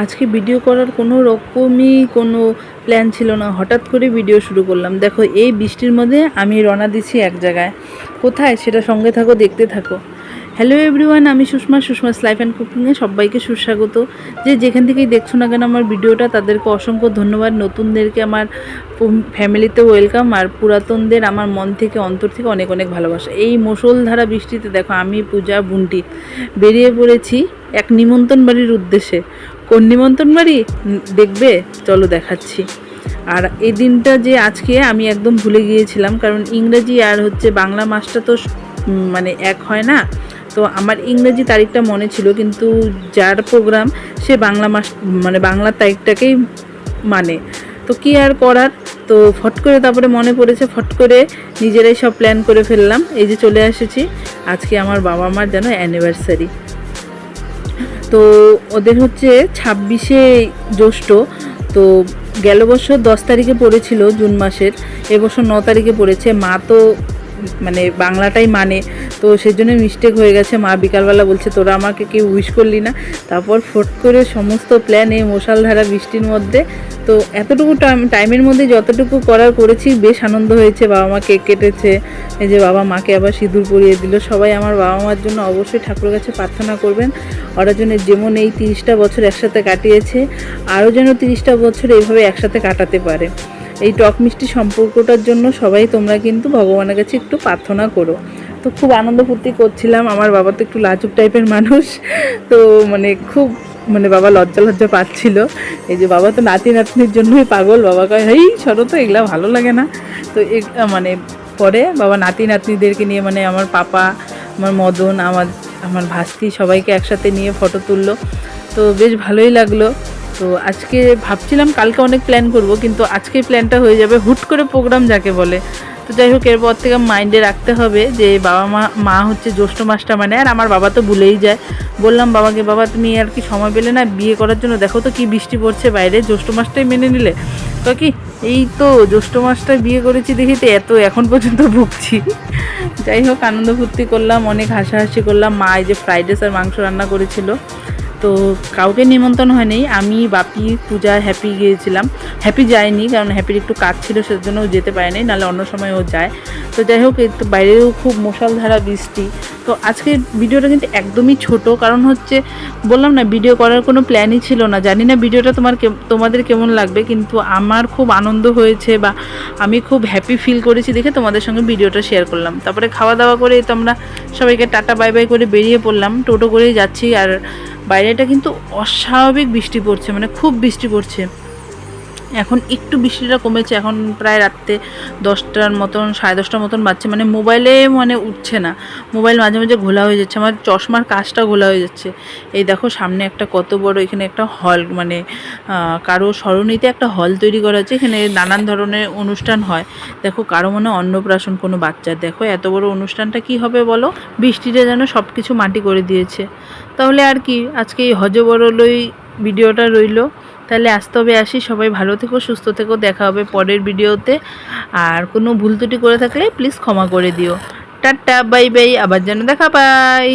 আজকে ভিডিও করার কোনো রকমই কোনো প্ল্যান ছিল না, হঠাৎ করে ভিডিও শুরু করলাম। দেখো এই বৃষ্টির মধ্যে আমি রওনা দিচ্ছি এক জায়গায়, কোথায় সেটা সঙ্গে থাকো, দেখতে থাকো। হ্যালো এভরিওয়ান, আমি সুষমাস লাইফ অ্যান্ড কুকিংয়ে সবাইকে সুস্বাগত। যে যেখান থেকেই দেখছো না কেন আমার ভিডিওটা, তাদেরকে অসংখ্য ধন্যবাদ। নতুনদেরকে আমার ফ্যামিলিতে ওয়েলকাম, আর পুরাতনদের আমার মন থেকে অন্তর থেকে অনেক অনেক ভালোবাসা। এই মুষলধারা বৃষ্টিতে দেখো আমি পূজা বুনটি বেরিয়ে পড়েছি এক নিমন্ত্রণ বাড়ির উদ্দেশ্যে। কোন নিমন্ত্রণ বাড়ি দেখবে, চলো দেখাচ্ছি। আর এই দিনটা যে আজকে আমি একদম ভুলে গিয়েছিলাম, কারণ ইংরেজি আর বাংলা মাসটা তো মানে এক হয় না। তো আমার ইংরেজি তারিখটা মনে ছিল, কিন্তু যার প্রোগ্রাম সে বাংলা মাস মানে বাংলা তারিখটাকেই মানে। তো কি আর করার, তো ফট করে তারপরে মনে পড়েছে, ফট করে নিজেরাই সব প্ল্যান করে ফেললাম। এই যে চলে এসেছি, আজকে আমার বাবা মার যেন অ্যানিভার্সারি। তো ওদের 26শে জ্যৈষ্ঠ। তো গেল বছর 10 তারিখে পড়েছিল জুন মাসের, এবছর 9 তারিখে পড়েছে। মা তো মানে বাংলাটাই মানে, তো সেজন্য মিস্টেক হয়ে গেছে। মা বিকালবেলা বলছে তোরা আমাকে কেউ উইশ করলি না। তারপর ফট করে সমস্ত প্ল্যান এই মশালধারা বৃষ্টির মধ্যে। তো এতটুকু টাইমের মধ্যে যতটুকু করার করেছি, বেশ আনন্দ হয়েছে। বাবা মা কেক কেটেছে, এই যে বাবা মাকে আবার সিঁদুর পরিয়ে দিল। সবাই আমার বাবা মার জন্য অবশ্যই ঠাকুরের কাছে প্রার্থনা করবেন, ওরা যেন যেমন এই 30টা বছর একসাথে কাটিয়েছে, আরও যেন 30টা বছর এইভাবে একসাথে কাটাতে পারে। এই টক মিষ্টি সম্পর্কটার জন্য সবাই তোমরা কিন্তু ভগবানের কাছে একটু প্রার্থনা করো। তো খুব আনন্দ ফুর্তি করছিলাম। আমার বাবা তো একটু লাজুক টাইপের মানুষ, তো খুব বাবা লজ্জা পাচ্ছিল। এই যে বাবা তো নাতি নাতনির জন্যই পাগল। বাবা কয় হেই সরো তো, এগুলা ভালো লাগে না। তো পরে বাবা নাতি নাতনিদেরকে নিয়ে আমার পাপা, আমার মদন, আমার ভাস্তি সবাইকে একসাথে নিয়ে ফটো তুললো। তো বেশ ভালোই লাগলো। তো আজকে ভাবছিলাম কালকে অনেক প্ল্যান করব, কিন্তু আজকেই প্ল্যানটা হয়ে যাবে হুট করে প্রোগ্রাম যাকে বলে। তো যাই হোক, এরপর থেকে মাইন্ডে রাখতে হবে যে বাবা মা জ্যৈষ্ঠ মাসটা মানে। আর আমার বাবা তো ভুলেই যায়। বললাম বাবাকে, বাবা তুমি আর কি সময় পেলে না বিয়ে করার জন্য? দেখো তো কি বৃষ্টি পড়ছে বাইরে, জ্যৈষ্ঠ মাসটাই মেনে নিলে। তো কি এই তো জ্যৈষ্ঠ মাসটায় বিয়ে করেছি দেখি তো এত এখন পর্যন্ত ভুগছি। যাই হোক, আনন্দ ফুর্তি করলাম, অনেক হাসাহাসি করলাম। মা এই যে ফ্রাইড রাইস আর মাংস রান্না করেছিল। তো কাউকে নিমন্ত্রণ হয়নি, আমি বাপি পূজা হ্যাপি গিয়েছিলাম। হ্যাপি যায়নি, কারণ হ্যাপির একটু কাজ ছিল, সেজন্য ও যেতে পারেনি, নাহলে অন্য সময় ও যায়। তো যাই হোক, একটু বাইরেও খুব মশালধারা বৃষ্টি। তো আজকের ভিডিওটা কিন্তু একদমই ছোট, কারণ বললাম না ভিডিও করার কোনো প্ল্যানই ছিল না। জানি না ভিডিওটা তোমাদের কেমন লাগবে, কিন্তু আমার খুব আনন্দ হয়েছে বা আমি খুব হ্যাপি ফিল করেছি দেখে তোমাদের সঙ্গে ভিডিওটা শেয়ার করলাম। তারপরে খাওয়া দাওয়া করে তো আমরা সবাইকে টাটা বাই বাই করে বেরিয়ে পড়লাম, টোটো করেই যাচ্ছি। আর বাইরেটা কিন্তু অস্বাভাবিক বৃষ্টি পড়ছে, খুব বৃষ্টি পড়ছে। এখন একটু বৃষ্টিটা কমেছে, এখন প্রায় রাত্রে 10টার মতন, 10:30টার মতন বাজছে। মোবাইলে উঠছে না, মোবাইল মাঝে মাঝে ঘোলা হয়ে যাচ্ছে, আমার চশমার কাচটা ঘোলা হয়ে যাচ্ছে। এই দেখো সামনে একটা কত বড়, এখানে একটা হল, কারো স্মরণীতে একটা হল তৈরি করা হচ্ছে। এখানে নানান ধরনের অনুষ্ঠান হয়। দেখো কারো অন্নপ্রাশন কোনো বাচ্চার। দেখো এত বড় অনুষ্ঠানটা কি হবে বলো, বৃষ্টিটা যেন সব কিছু মাটি করে দিয়েছে। তাহলে আর কি, আজকে এই হজবরলই ভিডিওটা রইল। তাহলে আসতে হবে, আসি। সবাই ভালো থেকো, সুস্থ থেকো, দেখা হবে পরের ভিডিওতে। আর কোনো ভুল ত্রুটি করে থাকলে প্লিজ ক্ষমা করে দিও। টাটা বাই বাই, আবার যেন দেখা পাই।